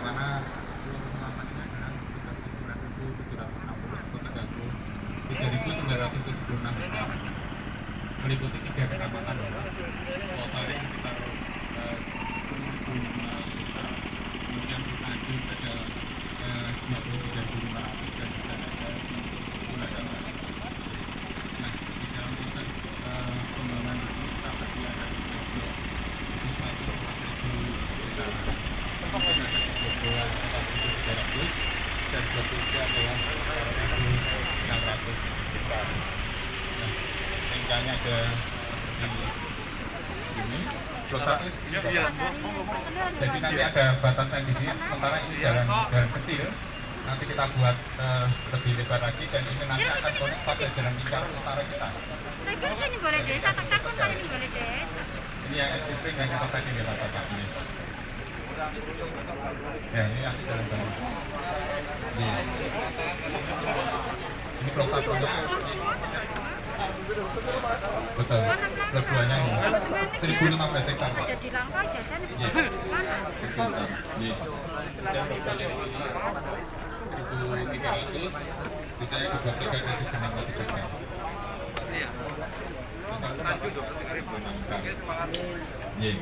mana seluruh luasannya adalah 39.760 atau 33.976 hektar, meliputi 3 kecamatan, Losari sekitar 10.500 hektar, kemudian kita ada 23.500, dan di sana ada Gunadama. Nah, di dalam proses pembangunan di sini kita tadi ada 3 blok, itu 11.000 hektar, kemudian ada 3 blok sekitar 1.300, dan blok 3 adalah sekitar 1.600 hektar. Nah, tingkahnya ada seperti ini. Blok 1 ini jadi nanti ada batasnya di sini, sementara ini jalan kecil. Nanti kita buat lebih lebar lagi, dan ini nanti akan connect pada jalan lingkar utara kita. Ini yang existing yang kita tadi lewat Bapak ini. Ya, ini yang jalan baru. Ini blok 1 untuk betul. Blok 2-nya ini 1.015 hektar, Pak. Jadi langka jajan Iya. Hektar. Iya. Dan blok 2-nya di sini 1.300, bisa di blok 3 ke 1.600 hektar. Nanti 23.000 hektar. Iya.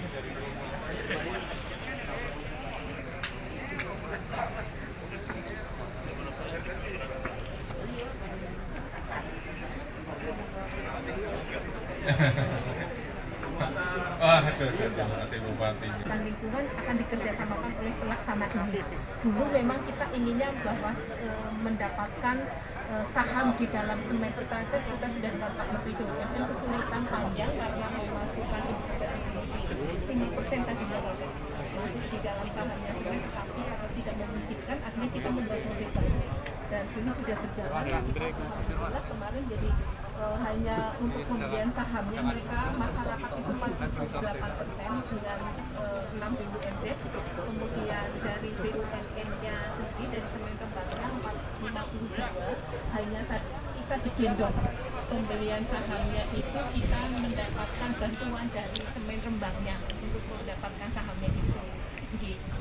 Lingkungan akan dikerjasamakan oleh pelaksana ini. Dulu memang kita inginnya bahwa mendapatkan saham di dalam semen tertentu, kita sudah dengan Pak Menteri BUMN kesulitan panjang karena memasukkan 5% tadi masuk di dalam sahamnya semen, tapi kalau tidak memungkinkan akhirnya kita membuat model baru, dan ini sudah berjalan. Alhamdulillah kemarin jadi hanya untuk pembelian sahamnya mereka masyarakat itu 48% dengan 6 BUMD, kemudian dari BUMN-nya sendiri dari semen kembangnya 52, hanya kita digendong pembelian sahamnya itu kita mendapatkan bantuan dari semen Rembangnya untuk mendapatkan sahamnya itu.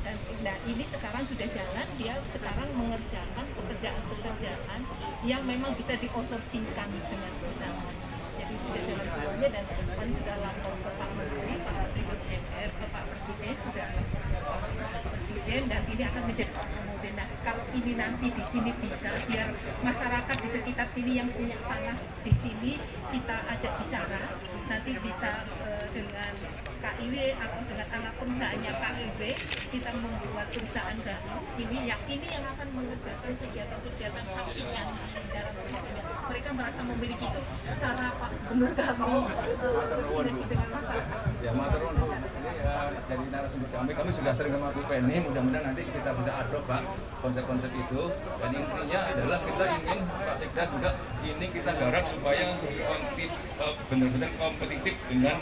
Dan nah, ini sekarang sudah jalan, dia sekarang mengerjakan pekerjaan-pekerjaan yang memang bisa di-outsourcing-kan dengan perusahaan. Jadi sudah jalan keluarnya, dan depan sudah lapor ke Pak Menteri, Pak MR, ke Pak Presiden, sudah lapor ke Pak Presiden, dan ini akan menjadi kemudian. Nah, kalau ini nanti di sini bisa, biar masyarakat di sekitar sini yang punya tanah di sini kita ajak bicara, nanti bisa dengan KIW atau dengan anak perusahaannya KIW, kita membuat perusahaan baru ini yang akan mengerjakan kegiatan-kegiatan sampingan dalam perusahaan. Mereka merasa memiliki itu. Cara Pak Gubernur kami sinergi dengan masyarakat. Ya, maturun Bu. Ini dari narasumber kami sudah sering sama Bu Penny, mudah-mudahan nanti kita bisa adopt Pak konsep-konsep itu. Dan intinya adalah kita ingin Pak Sekda juga ini kita garap supaya benar-benar kompetitif dengan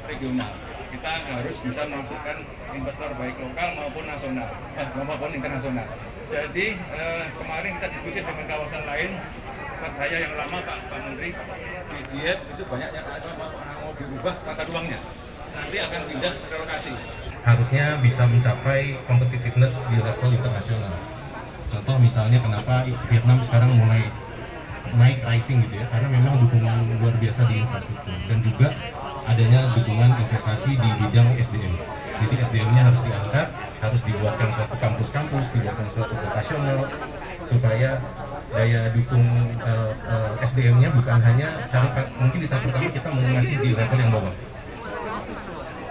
regional. Kita harus bisa memasukkan investor baik lokal maupun nasional, maupun internasional. Jadi kemarin kita diskusi dengan kawasan lain, tempat saya yang lama Pak Menteri di Jiet itu banyak yang mau dirubah tata ruangnya. Nanti akan pindah ke relokasi. Harusnya bisa mencapai competitiveness di level internasional. Contoh misalnya kenapa Vietnam sekarang mulai naik rising gitu ya, karena memang dukungan luar biasa di infrastruktur, dan juga adanya dukungan investasi di bidang SDM. Jadi SDM-nya harus diangkat, harus dibuatkan suatu kampus-kampus, dibuatkan suatu vokasional, supaya daya dukung SDM-nya bukan hanya, karena mungkin di tahap pertama kita mengasih di level yang bawah.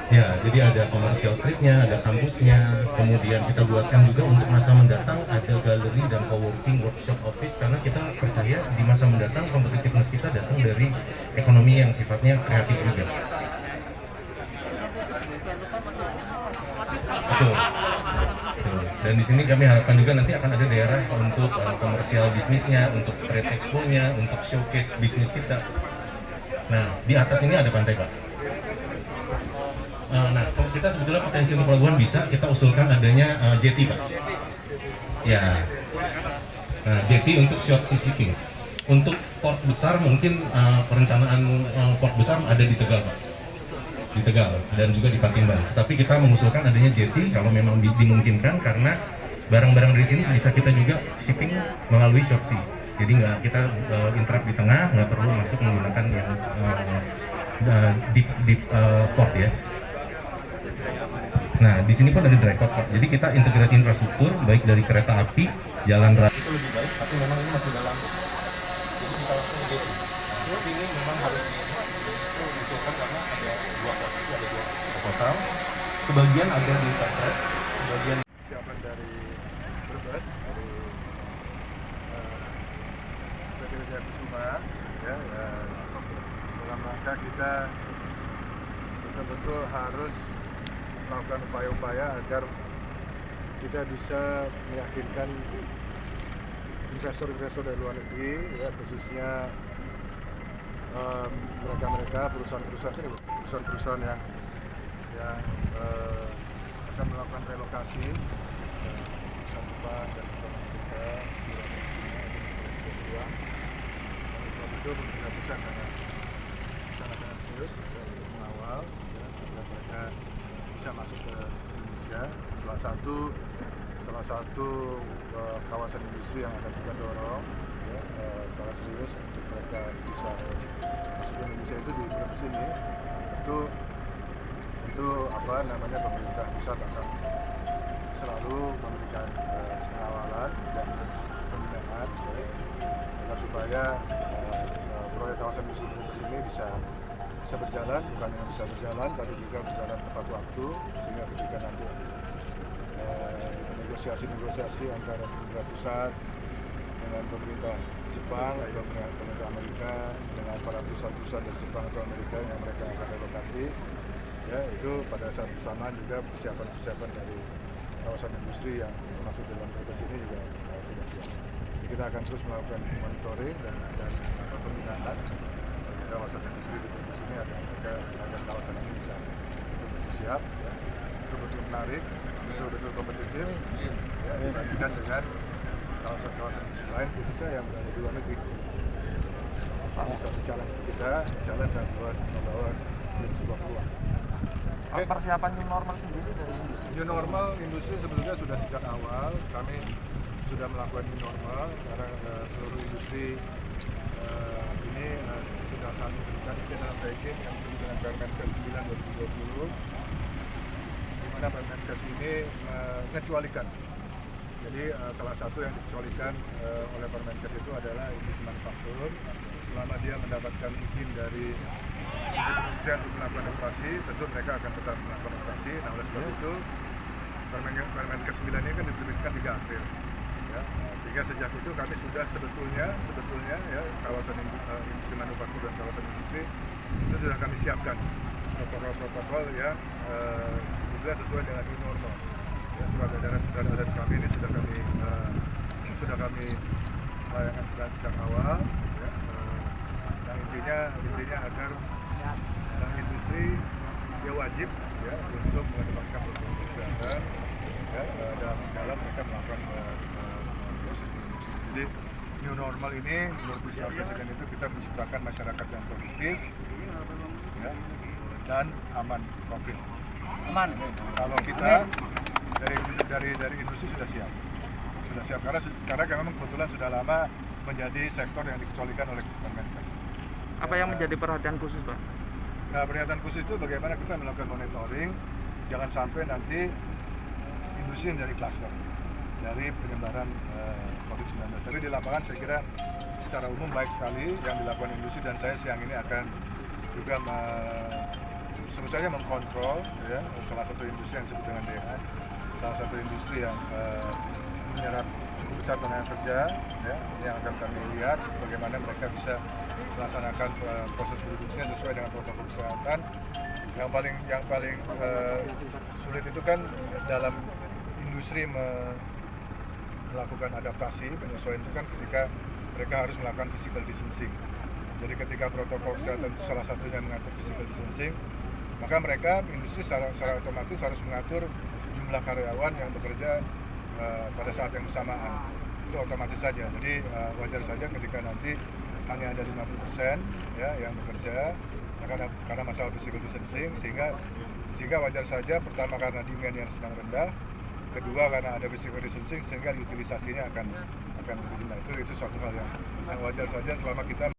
Ya, jadi ada commercial street-nya, ada kampusnya, kemudian kita buatkan juga untuk masa mendatang ada galeri dan co-working workshop office, karena kita percaya di masa mendatang competitiveness kita datang dari ekonomi yang sifatnya kreatif juga. Betul. Betul. Dan di sini kami harapkan juga nanti akan ada daerah untuk komersial bisnisnya, untuk trade expo-nya, untuk showcase bisnis kita. Nah, di atas ini ada pantai, Pak. Nah, kita sebetulnya potensi untuk pelabuhan bisa kita usulkan adanya jetty, Pak. Ya, nah, jetty untuk short sea shipping. Untuk port besar mungkin perencanaan port besar ada di Tegal, Pak. Di Tegal dan juga di Patimban. Tapi kita mengusulkan adanya jetty kalau memang dimungkinkan, karena barang-barang dari sini bisa kita juga shipping melalui short sea. Jadi nggak kita interrupt di tengah, nggak perlu masuk menggunakan yang deep port ya. Nah, di sini pun ada dry port Pak. Jadi kita integrasi infrastruktur baik dari kereta api, jalan raya itu lebih baik, tapi memang ini masih dalam. Jadi kita langsung gitu. Tapi ini memang harus diusulkan karena ada dua posisi, ada dua proposal. Sebagian ada di Perpres, sebagian siapan dari Brebes, dari PT Jaya Kusuma, ya, dalam rangka kita betul-betul harus melakukan upaya-upaya agar kita bisa meyakinkan investor-investor dari luar negeri, ya, khususnya mereka-mereka perusahaan-perusahaan yang akan melakukan relokasi perusahaan Jepang dan perusahaan Amerika oleh sebab itu pemerintah pusat sangat serius untuk mengawal agar mereka bisa masuk ke Indonesia. Salah satu kawasan industri yang akan kita dorong, ya, secara serius untuk mereka bisa masuk ke Indonesia itu di sini. Itu pemerintah pusat akan selalu memberikan pengawalan dan pembinaan agar supaya proyek kawasan industri ini bisa berjalan, bukan hanya bisa berjalan tapi juga berjalan tepat waktu, sehingga ketika nanti negosiasi antara pemerintah pusat dengan pemerintah Jepang atau pemerintah Amerika dengan para perusahaan dari Jepang atau Amerika yang mereka akan relokasi, ya, itu pada saat bersamaan juga persiapan dari kawasan industri yang masuk dalam protes ini juga sudah siap. Jadi kita akan terus melakukan monitoring dan pembinaan kawasan industri di protes ini agar kawasan ini bisa betul-betul siap, ya, betul-betul menarik, betul-betul kompetitif, ya, dibandingkan dengan kawasan industri lain khususnya yang berada di luar negeri. Ini satu challenge kita, challenge yang membawa menjadi sebuah peluang. Persiapan new normal sendiri dari industri? New normal industri sebetulnya sudah sejak awal kami sudah melakukan new normal karena seluruh industri ini sudah kami berikan dalam ranking yang disebut dengan Permenkes 9/2020, di mana Permenkes ini mengecualikan. Jadi salah satu yang dikecualikan oleh Permenkes itu adalah industri manufaktur. Selama dia mendapatkan izin dari kementerian untuk melakukan operasi, tentu mereka akan tetap melakukan operasi. Nah, oleh sebab itu Permenkes 9 ini kan diterbitkan 3 April, ya. Sehingga sejak itu kami sudah sebetulnya ya, kawasan industri manufaktur dan kawasan industri itu sudah kami siapkan protokol yang sebetulnya sesuai dengan new normal. Ya, surat edaran kami ini sudah kami layankan sejak awal, ya. Yang intinya agar industri dia wajib, ya, untuk mengedepankan protokol kesehatan, ya, dalam mereka melakukan proses industri. Jadi new normal ini menurut Bapak Presiden itu kita menciptakan masyarakat yang produktif, ya, dan aman COVID. Aman. Kalau kita dari industri sudah siap karena memang kebetulan sudah lama menjadi sektor yang dikecualikan oleh Permenkes. Apa yang menjadi perhatian khusus, Pak? Nah, perhatian khusus itu bagaimana kita melakukan monitoring, jangan sampai nanti industri menjadi klaster dari penyebaran COVID-19. Tapi di lapangan saya kira secara umum baik sekali yang dilakukan industri, dan saya siang ini akan juga sebut saja mengkontrol, ya, salah satu industri yang disebut dengan DH, salah satu industri yang menyerap cukup besar tenaga kerja, ya, yang akan kami lihat bagaimana mereka bisa melaksanakan proses produksinya sesuai dengan protokol kesehatan. Yang paling sulit itu kan dalam industri melakukan adaptasi penyesuaian itu kan ketika mereka harus melakukan physical distancing. Jadi ketika protokol kesehatan itu salah satunya mengatur physical distancing, maka mereka industri secara otomatis harus mengatur jumlah karyawan yang bekerja pada saat yang bersamaan. Itu otomatis saja. Jadi wajar saja ketika nanti hanya ada 50%, ya, yang bekerja karena masalah physical distancing, sehingga wajar saja pertama karena demand yang sedang rendah, kedua karena ada physical distancing sehingga utilisasinya akan lebih rendah. Itu suatu hal yang wajar saja selama kita